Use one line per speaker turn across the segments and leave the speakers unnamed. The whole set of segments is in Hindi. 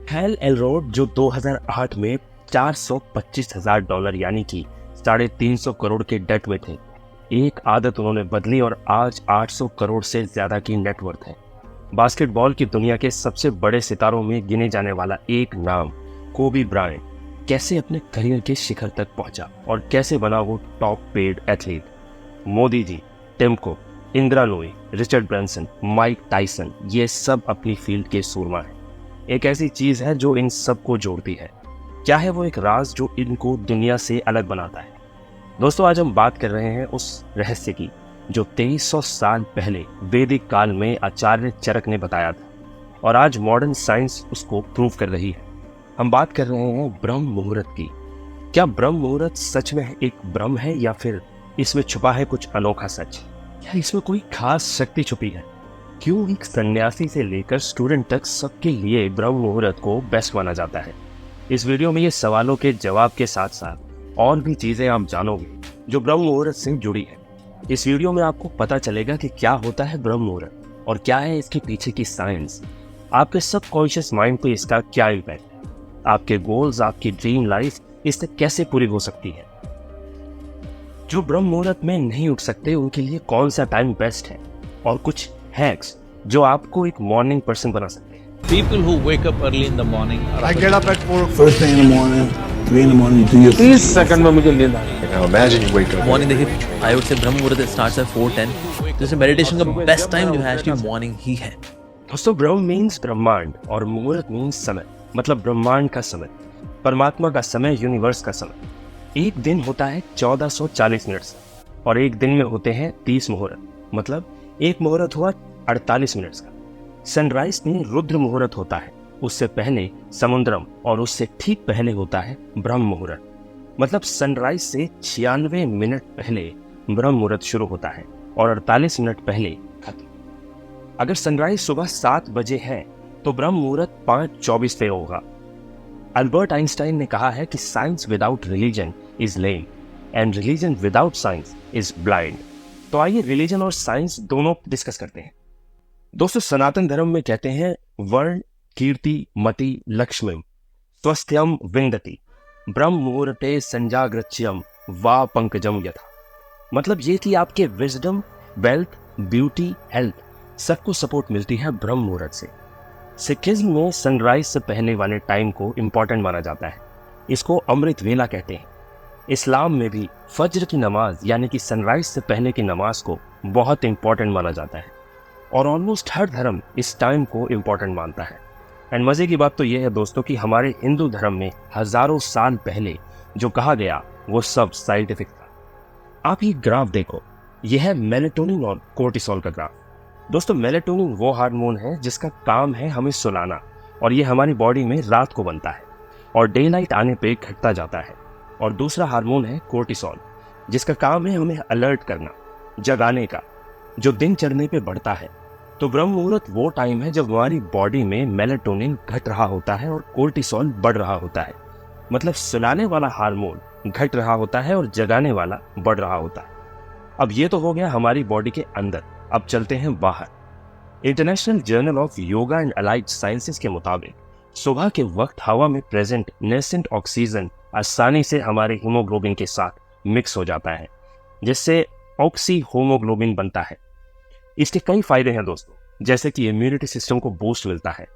हेल एलरोड जो 2008 में $425,000 यानी कि 350 करोड़ के डेट में थे, एक आदत उन्होंने बदली और आज 800 करोड़ से ज्यादा की नेटवर्थ है। बास्केटबॉल की दुनिया के सबसे बड़े सितारों में गिने जाने वाला एक नाम कोबी ब्रायंट कैसे अपने करियर के शिखर तक पहुंचा और कैसे बना वो top paid athlete. Modi ji, Tim Cook, Indra Nooyi, Richard Branson, Mike Tyson, ये सब अपनी फील्ड के सूरमा हैं। एक ऐसी चीज है जो इन सब को जोड़ती है। क्या है वो एक राज जो इनको दुनिया से अलग बनाता है? दोस्तों, आज हम बात कर रहे हैं उस रहस्य की जो 2300 साल पहले वैदिक काल में आचार्य चरक ने बताया था और आज मॉडर्न साइंस उसको प्रूव कर रही है। हम बात कर रहे हैं ब्रह्म मुहूर्त की। क्या ब्रह्म मुहूर्त सच में एक ब्रह्म है या फिर इसमें छुपा है कुछ अनोखा सच? क्या इसमें कोई खास शक्ति छुपी है? क्यों एक सन्यासी से लेकर स्टूडेंट तक सबके लिए ब्रह्म मुहूर्त को बेस्ट माना जाता है? इस वीडियो में ये सवालों के जवाब के साथ साथ और भी चीजें आप जानोगे जो ब्रह्म मुहूर्त से जुड़ी है। इस वीडियो में आपको पता चलेगा कि क्या होता है ब्रह्म मुहूर्त और क्या है इसके पीछे की साइंस। आपके सबकॉन्शियस माइंड पे इसका क्या इम्पैक्ट है, आपके गोल्स, आपकी ड्रीम लाइफ इससे कैसे पूरी हो सकती है। जो ब्रह्म मुहूर्त में नहीं उठ सकते उनके लिए कौन सा टाइम बेस्ट है और कुछ हैक्स जो आपको एक मॉर्निंग पर्सन बना सकते हैं।
People who wake up early in the morning.
I get up at 4 first thing in the morning, 3 in the morning. Do your
30 second में मुझे नींद आ रही है।
Now imagine you wake up.
Morning देखिए, आई वुड से ब्रह्म मुहूर्त स्टार्ट्स एट 4:10। जैसे मेडिटेशन का बेस्ट टाइम जो है एक्चुअली मॉर्निंग ही है।
दोस्तों, ब्रह्म मीन्स ब्रह्मांड और मुहूर्त मीन्स समय, मतलब ब्रह्मांड का समय, परमात्मा का समय, यूनिवर्स का समय। एक दिन होता है 1440 मिनट से और एक दिन में होते हैं 30 मुहूर्त, मतलब एक मुहूर्त हुआ 48 मिनट का। सनराइज में रुद्र मुहूर्त होता है, उससे पहले समुद्रम और उससे ठीक पहले होता है ब्रह्म मुहूर्त, मतलब सनराइज से 96 मिनट पहले ब्रह्म मुहूर्त शुरू होता है और 48 मिनट पहले खत्म। अगर सनराइज सुबह 7 बजे है तो ब्रह्म मुहूर्त 5:24 पे होगा। अल्बर्ट आइंस्टाइन ने कहा है कि science without religion is lame and religion without science is blind. तो आइए रिलीजन और साइंस दोनों डिस्कस करते हैं। दोस्तों, सनातन धर्म में कहते हैं वर्ण कीर्ति मति लक्ष्मी स्वस्थ्यम विंदति ब्रह्म मुहूर्ते संजाग्रच्यम वा पंकजम यथा। मतलब ये कि आपके विजडम, वेल्थ, ब्यूटी, हेल्थ सबको सपोर्ट मिलती है ब्रह्म मुहूर्त से। सिखिज्म में सनराइज से पहले वाले टाइम को इंपॉर्टेंट माना जाता है, इसको अमृत वेला कहते हैं। इस्लाम में भी फज्र की नमाज यानी कि सनराइज से पहले की नमाज को बहुत इंपॉर्टेंट माना जाता है और ऑलमोस्ट हर धर्म इस टाइम को इंपॉर्टेंट मानता है। एंड मजे की बात तो यह है दोस्तों कि हमारे हिंदू धर्म में हजारों साल पहले जो कहा गया वो सब साइंटिफिक था। आप ये ग्राफ देखो, यह है मेलेटोनिन और कोर्टिसोल का ग्राफ। दोस्तों, मेलेटोनिन वो हार्मोन है जिसका काम है हमें सुलाना और ये हमारी बॉडी में रात को बनता है और डे लाइट आने पे घटता जाता है। और दूसरा हार्मोन है कोर्टिसोल जिसका काम है हमें अलर्ट करना, जगाने का, जो दिन चढ़ने पे बढ़ता है। तो ब्रह्म मुहूर्त वो टाइम है जब हमारी बॉडी में मेलेटोनिन घट रहा होता है और कोर्टिसोल बढ़ रहा होता है, मतलब सुलाने वाला हार्मोन घट रहा होता है और जगाने वाला बढ़ रहा होता है। अब ये तो हो गया हमारी बॉडी के अंदर, अब चलते हैं बाहर। International journal of yoga and allied sciences के मुताबिक सुबह के वक्त हवा में प्रेजेंट नेसेंट ऑक्सीजन आसानी से हमारे हीमोग्लोबिन के साथ मिक्स हो जाता है, जिससे ऑक्सी होमोग्लोबिन बनता है। इसके कई फायदे हैं दोस्तों, जैसे कि इम्यूनिटी सिस्टम को बूस्ट मिलता है,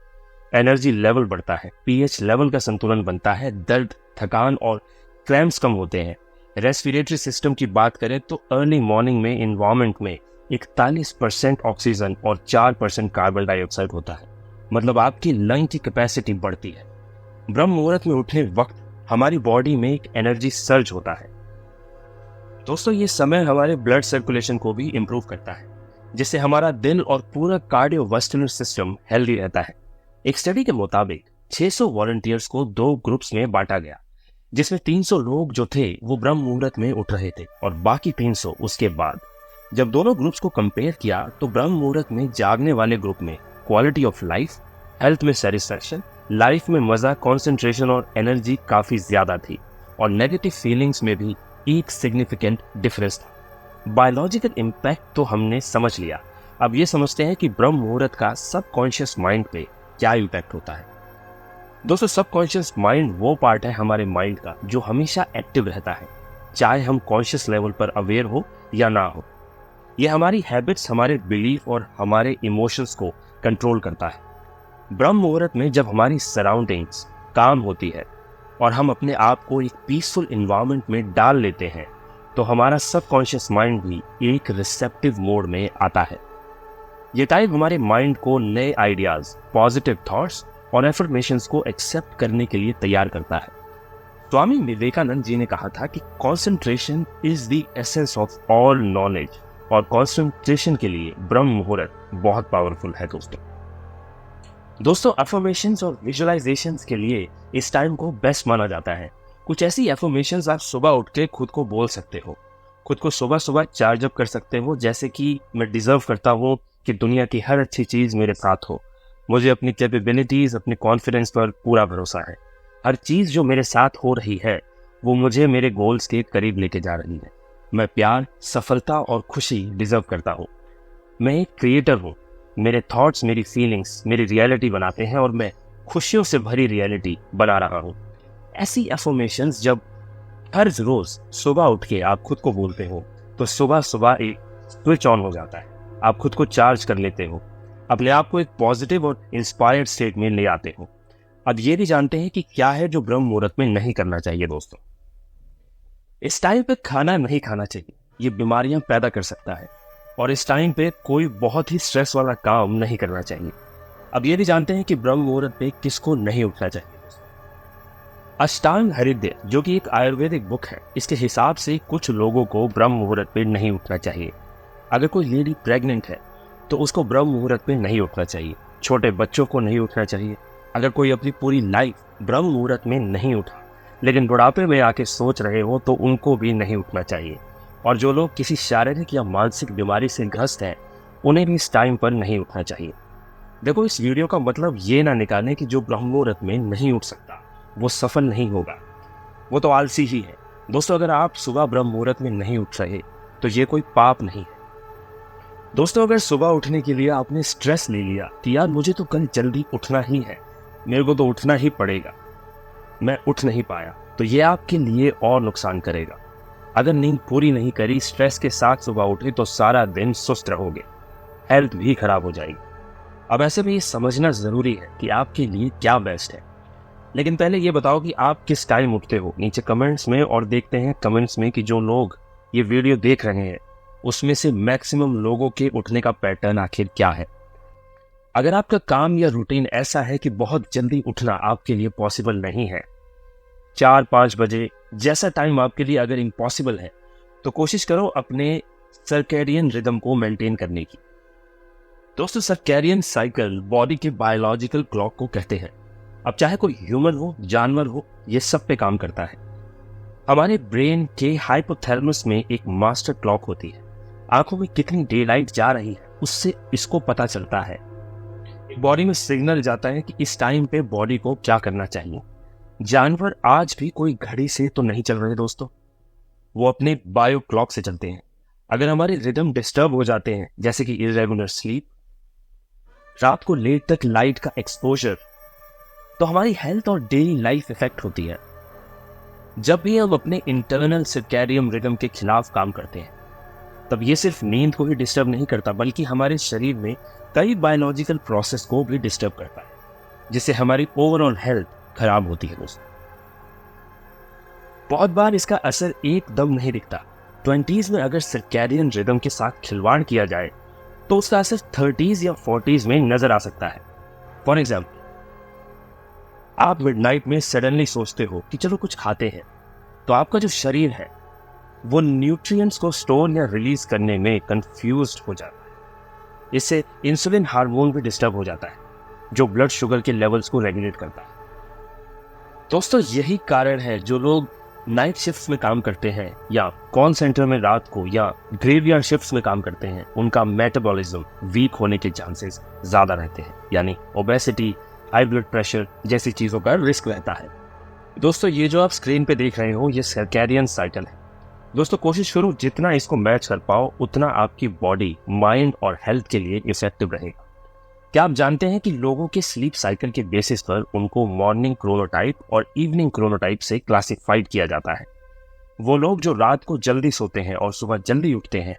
एनर्जी लेवल बढ़ता है, पीएच लेवल का संतुलन बनता है, दर्द, थकान और क्रैम्प्स कम होते हैं। रेस्पिरेटरी सिस्टम की बात करें तो अर्ली मॉर्निंग में एनवायरनमेंट में 41% ऑक्सीजन और 4% कार्बन डाइऑक्साइड होता है, मतलब आपकी लंग की कैपेसिटी बढ़ती है। ब्रह्म मुहूर्त में उठने वक्त हमारी बॉडी में एक एनर्जी सर्ज होता है। दोस्तों, ये समय हमारे ब्लड सर्कुलेशन को भी इंप्रूव करता है, जिससे हमारा दिल और पूरा कार्डियोवास्कुलर सिस्टम हेल्दी रहता है। एक स्टडी के मुताबिक 600 वॉलंटियर्स को 2 ग्रुप्स में बांटा गया, जिसमें 300 लोग जो थे वो ब्रह्म मुहूर्त में उठ रहे थे और बाकी 300 उसके बाद। जब दोनों ग्रुप्स को कंपेयर किया तो ब्रह्म मुहूर्त में जागने वाले ग्रुप में क्वालिटी ऑफ लाइफ, हेल्थ में सेटिस्फैक्शन, लाइफ में मजा, कंसंट्रेशन और एनर्जी काफी ज्यादा थी और नेगेटिव फीलिंग्स में भी एक सिग्निफिकेंट डिफरेंस था। बायोलॉजिकल इम्पैक्ट तो हमने समझ लिया, अब ये समझते हैं कि ब्रह्म मुहूर्त का सबकॉन्शियस माइंड पे क्या इम्पैक्ट होता है। दोस्तों सबकॉन्शियस माइंड वो पार्ट है हमारे माइंड का जो हमेशा एक्टिव रहता है, चाहे हम कॉन्शियस लेवल पर अवेयर हो या ना हो। ये हमारी हैबिट्स, हमारे बिलीफ और हमारे इमोशंस को कंट्रोल करता है। ब्रह्म मुहूर्त में जब हमारी सराउंडिंग्स काम होती है और हम अपने आप को एक पीसफुल इन्वायरमेंट में डाल लेते हैं, तो हमारा सबकॉन्शियस माइंड भी एक रिसेप्टिव मोड में आता है। ये टाइम हमारे माइंड को नए आइडियाज, पॉजिटिव थॉट्स और एफर्मेशंस को एक्सेप्ट करने के लिए तैयार करता है। स्वामी विवेकानंद जी ने कहा था कि concentration is the essence of all knowledge, और कंसंट्रेशन के लिए ब्रह्म मुहूर्त बहुत पावरफुल है। दोस्तों अफर्मेशंस और विजुअलाइजेशंस के लिए इस टाइम को बेस्ट माना जाता है। कुछ ऐसी एफर्मेशंस आप सुबह उठ के खुद को बोल सकते हो, खुद को सुबह सुबह चार्ज अप कर सकते हो, जैसे कि मैं डिजर्व करता हूँ कि दुनिया की हर अच्छी चीज मेरे साथ हो, मुझे अपनी कैपेबिलिटीज, अपने कॉन्फिडेंस पर पूरा भरोसा है, हर चीज जो मेरे साथ हो रही है वो मुझे मेरे गोल्स के करीब लेके जा रही है, मैं प्यार, सफलता और खुशी डिजर्व करता हूँ, मैं एक क्रिएटर हूँ, मेरे थॉट्स मेरी फीलिंग्स मेरी रियलिटी बनाते हैं और मैं खुशियों से भरी रियलिटी बना रहा हूँ। ऐसी एफर्मेशंस जब हर रोज सुबह उठ के आप खुद को बोलते हो तो सुबह सुबह एक स्विच ऑन हो जाता है, आप खुद को चार्ज कर लेते हो, अपने आप को एक पॉजिटिव और इंस्पायर्ड स्टेट में ले आते हो। अब ये भी जानते हैं कि क्या है जो ब्रह्म मुहूर्त में नहीं करना चाहिए। दोस्तों इस टाइम पे खाना नहीं खाना चाहिए, ये बीमारियां पैदा कर सकता है, और इस टाइम पे कोई बहुत ही स्ट्रेस वाला काम नहीं करना चाहिए। अब ये भी जानते हैं कि ब्रह्म मुहूर्त पे किसको नहीं उठना चाहिए। अष्टांग हृदय जो कि एक आयुर्वेदिक बुक है, इसके हिसाब से कुछ लोगों को ब्रह्म मुहूर्त पे नहीं उठना चाहिए। अगर कोई लेडी प्रेग्नेंट है तो उसको ब्रह्म मुहूर्त पे नहीं उठना चाहिए, छोटे बच्चों को नहीं उठना चाहिए। अगर कोई अपनी पूरी लाइफ ब्रह्म मुहूर्त में नहीं उठा लेकिन बुढ़ापे में आके सोच रहे हो तो उनको भी नहीं उठना चाहिए। और जो लोग किसी शारीरिक या मानसिक बीमारी से ग्रस्त हैं उन्हें भी इस टाइम पर नहीं उठना चाहिए। देखो इस वीडियो का मतलब ये ना निकालें कि जो ब्रह्म मुहूर्त में नहीं उठ सकता वो सफल नहीं होगा, वो तो आलसी ही है। दोस्तों अगर आप सुबह ब्रह्म मुहूर्त में नहीं उठ रहे तो ये कोई पाप नहीं है। दोस्तों अगर सुबह उठने के लिए आपने स्ट्रेस ले लिया कि यार मुझे तो कल जल्दी उठना ही है, मेरे को तो उठना ही पड़ेगा, मैं उठ नहीं पाया, तो ये आपके लिए और नुकसान करेगा। अगर नींद पूरी नहीं करी, स्ट्रेस के साथ सुबह उठे तो सारा दिन सुस्त रहोगे, हेल्थ भी खराब हो जाएगी। अब ऐसे में ये समझना जरूरी है कि आपके लिए क्या बेस्ट है। लेकिन पहले ये बताओ कि आप किस टाइम उठते हो, नीचे कमेंट्स में, और देखते हैं कमेंट्स में कि जो लोग ये वीडियो देख रहे हैं उसमें से मैक्सिमम लोगों के उठने का पैटर्न आखिर क्या है। अगर आपका काम या रूटीन ऐसा है कि बहुत जल्दी उठना आपके लिए पॉसिबल नहीं है, 4-5 बजे जैसा टाइम आपके लिए अगर इम्पॉसिबल है, तो कोशिश करो अपने सर्कैडियन रिदम को मेंटेन करने की। दोस्तों सर्कैडियन साइकिल बॉडी के बायोलॉजिकल क्लॉक को कहते हैं। अब चाहे कोई ह्यूमन हो, जानवर हो, ये सब पे काम करता है। हमारे ब्रेन के हाइपोथैलेमस में एक मास्टर क्लॉक होती है, आंखों में कितनी डे लाइट जा रही है उससे इसको पता चलता है। बॉडी में सिग्नल जाता है कि इस टाइम पे बॉडी को क्या करना चाहिए। जानवर आज भी कोई घड़ी से तो नहीं चल रहे दोस्तों, वो अपने बायो क्लॉक से चलते हैं। अगर हमारे रिदम डिस्टर्ब हो जाते हैं, जैसे कि इरेगुलर स्लीप, रात को लेट तक लाइट का एक्सपोजर, तो हमारी हेल्थ और डेली लाइफ इफेक्ट होती है। जब भी हम अपने इंटरनल सर्कैडियन रिदम के खिलाफ काम करते हैं तब ये सिर्फ नींद को ही डिस्टर्ब नहीं करता, बल्कि हमारे शरीर में कई बायोलॉजिकल प्रोसेस को भी डिस्टर्ब करता है, जिससे हमारी ओवरऑल हेल्थ खराब होती है दोस्तों। बहुत बार इसका असर एकदम नहीं दिखता। 20s में अगर सर्कैडियन रिदम के साथ खिलवाड़ किया जाए तो उसका असर 30s या 40s में नजर आ सकता है। फॉर एग्जाम्पल, आप मिडनाइट में सडनली सोचते हो कि चलो कुछ खाते हैं, तो आपका जो शरीर है वो न्यूट्रिएंट्स को स्टोर या रिलीज करने में कंफ्यूज्ड हो जाता है। इससे इंसुलिन हार्मोन भी डिस्टर्ब हो जाता है, जो ब्लड शुगर के लेवल्स को रेगुलेट करता है। दोस्तों यही कारण है जो लोग नाइट शिफ्ट्स में काम करते हैं या कॉल सेंटर में रात को या ग्रेवयार्ड शिफ्ट्स में काम करते हैं, उनका मेटाबॉलिज्म वीक होने के चांसेस ज्यादा रहते हैं, यानी ओबेसिटी, हाई ब्लड प्रेशर जैसी चीजों का रिस्क रहता है। दोस्तों ये जो आप स्क्रीन पे देख रहे हो ये सर्कैडियन साइकिल है। दोस्तों कोशिश करो जितना इसको मैच कर पाओ उतना आपकी बॉडी, माइंड और हेल्थ के लिए इफेक्टिव रहेगा। क्या आप जानते हैं कि लोगों के स्लीप साइकिल के बेसिस पर उनको मॉर्निंग क्रोनोटाइप और इवनिंग क्रोनोटाइप से क्लासिफाइड किया जाता है। वो लोग जो रात को जल्दी सोते हैं और सुबह जल्दी उठते हैं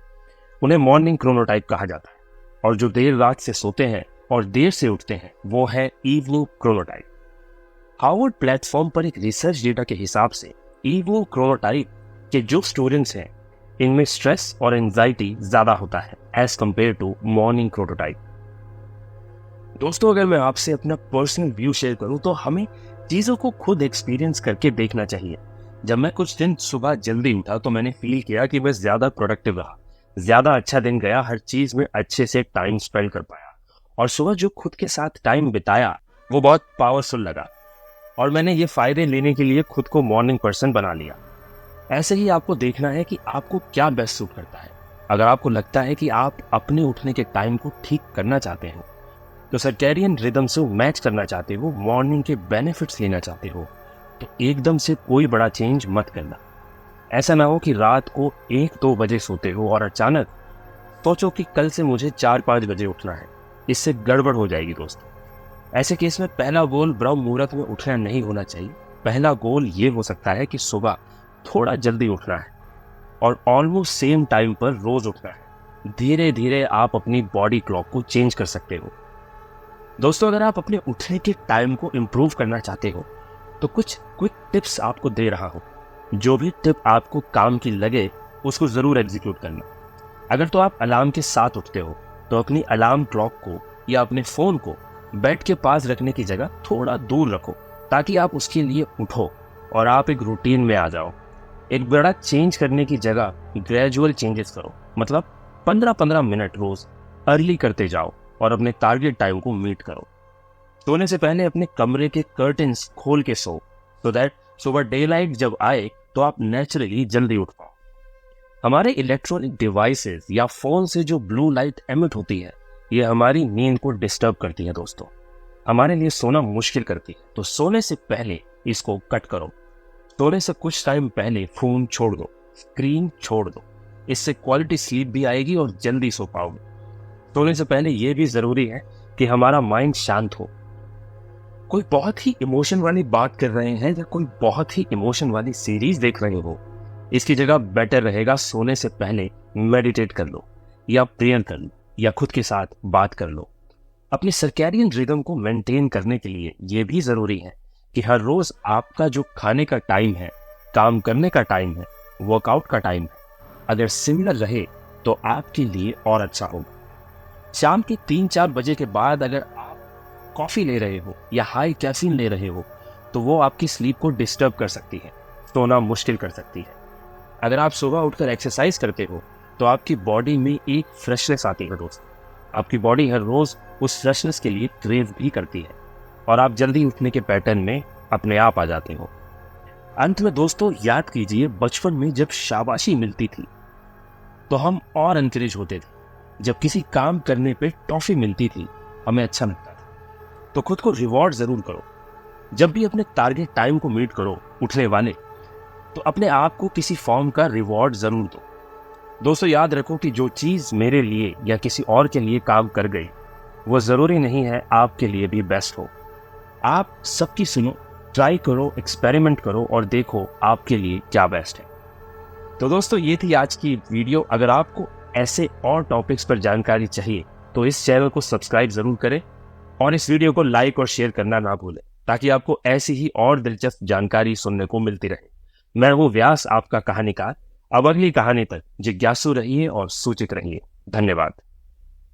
उन्हें मॉर्निंग क्रोनोटाइप कहा जाता है, और जो देर रात से सोते हैं और देर से उठते हैं वो है इवनिंग क्रोनोटाइप। हार्वर्ड प्लेटफॉर्म पर एक रिसर्च डेटा के हिसाब से इवनिंग क्रोनोटाइप के जो स्टूडेंट्स हैं इनमें स्ट्रेस और एंजाइटी ज्यादा होता है as compare to morning chronotype. दोस्तों, अगर मैं आपसे अपना पर्सनल व्यू शेयर करूं तो हमें चीजों को खुद एक्सपीरियंस करके देखना चाहिए। जब मैं कुछ दिन सुबह जल्दी उठा तो मैंने फील किया कि मैं ज्यादा प्रोडक्टिव रहा, ज्यादा अच्छा दिन गया, हर चीज में अच्छे से टाइम स्पेंड कर पाया, और सुबह जो खुद के साथ टाइम बिताया वो बहुत पावरफुल लगा, और मैंने ये फायदे लेने के लिए खुद को मॉर्निंग पर्सन बना लिया। ऐसे ही आपको देखना है कि आपको क्या बेस्ट सूट करता है। अगर आपको लगता है कि आप अपने उठने के टाइम को ठीक करना चाहते हो, तो सर्कैडियन रिदम से मैच करना चाहते हो, मॉर्निंग के बेनिफिट्स लेना चाहते हो, तो एकदम से कोई बड़ा चेंज मत करना। ऐसा ना हो कि रात को 1-2 बजे सोते हो और अचानक सोचो कि कल से मुझे 4-5 बजे उठना है। इससे गड़बड़ हो जाएगी दोस्तों। ऐसे केस में पहला गोल ब्रह्म मुहूर्त में उठना नहीं होना चाहिए। पहला गोल ये हो सकता है कि सुबह थोड़ा जल्दी उठना है और ऑलमोस्ट सेम टाइम पर रोज उठना है। धीरे धीरे आप अपनी बॉडी क्लॉक को चेंज कर सकते हो। दोस्तों, अगर आप अपने उठने के टाइम को इम्प्रूव करना चाहते हो तो कुछ क्विक टिप्स आपको दे रहा हूं। जो भी टिप आपको काम की लगे उसको जरूर एग्जीक्यूट करना। अगर तो आप अलार्म के साथ उठते हो तो अपनी अलार्म क्लॉक को या अपने फोन को बेड के पास रखने की जगह थोड़ा दूर रखो, ताकि आप उसके लिए उठो और आप एक रूटीन में आ जाओ। एक बड़ा चेंज करने की जगह ग्रेजुअल चेंजेस करो, मतलब 15-15 मिनट रोज अर्ली करते जाओ और अपने टारगेट टाइम को मीट करो। सोने से पहले अपने कमरे के कर्टन्स खोल के सो, सो दैट सुबह डे लाइट जब आए तो आप नेचुरली जल्दी उठ पाओ। हमारे इलेक्ट्रॉनिक डिवाइसेस या फोन से जो ब्लू लाइट एमिट होती है ये हमारी नींद को डिस्टर्ब करती है दोस्तों, हमारे लिए सोना मुश्किल करती है। तो सोने से पहले इसको कट करो। सोने से कुछ टाइम पहले फोन छोड़ दो, स्क्रीन छोड़ दो। इससे क्वालिटी स्लीप भी आएगी और जल्दी सो पाओगे। सोने से पहले यह भी जरूरी है कि हमारा माइंड शांत हो। कोई बहुत ही इमोशन वाली बात कर रहे हैं या कोई बहुत ही इमोशन वाली सीरीज देख रहे हो, इसकी जगह बेटर रहेगा सोने से पहले मेडिटेट कर लो या प्रेयर कर लो या खुद के साथ बात कर लो। अपनी सर्कैडियन रिदम को मेंटेन करने के लिए यह भी जरूरी है कि हर रोज आपका जो खाने का टाइम है, काम करने का टाइम है, वर्कआउट का टाइम है, अगर सिमिलर रहे तो आपके लिए और अच्छा होगा। शाम के 3-4 बजे के बाद अगर आप कॉफी ले रहे हो या हाई कैफीन ले रहे हो तो वो आपकी स्लीप को डिस्टर्ब कर सकती है, सोना मुश्किल कर सकती है। अगर आप सुबह उठकर एक्सरसाइज करते हो तो आपकी बॉडी में एक फ्रेशनेस आती है दोस्त। आपकी बॉडी हर रोज उस फ्रेशनेस के लिए क्रेव भी करती है और आप जल्दी उठने के पैटर्न में अपने आप आ जाते हो। अंत में दोस्तों याद कीजिए, बचपन में जब शाबाशी मिलती थी तो हम और एनकरेज होते थे। जब किसी काम करने पे टॉफी मिलती थी हमें अच्छा लगता था। तो खुद को रिवॉर्ड जरूर करो। जब भी अपने टारगेट टाइम को मीट करो उठने वाले, तो अपने आप को किसी फॉर्म का रिवॉर्ड जरूर दो। दोस्तों याद रखो कि जो चीज मेरे लिए या किसी और के लिए काम कर गई वो जरूरी नहीं है आपके लिए भी बेस्ट हो। आप सबकी सुनो, ट्राई करो, एक्सपेरिमेंट करो और देखो आपके लिए क्या बेस्ट है। तो दोस्तों ये थी आज की वीडियो। अगर आपको ऐसे और टॉपिक्स पर जानकारी चाहिए तो इस चैनल को सब्सक्राइब जरूर करें और इस वीडियो को लाइक और शेयर करना ना भूलें, ताकि आपको ऐसी ही और दिलचस्प जानकारी सुनने को मिलती रहे। मैं हूं व्यास, आपका कहानीकार। अब अगली कहानी तक जिज्ञासु रहिए और सूचित रहिए। धन्यवाद।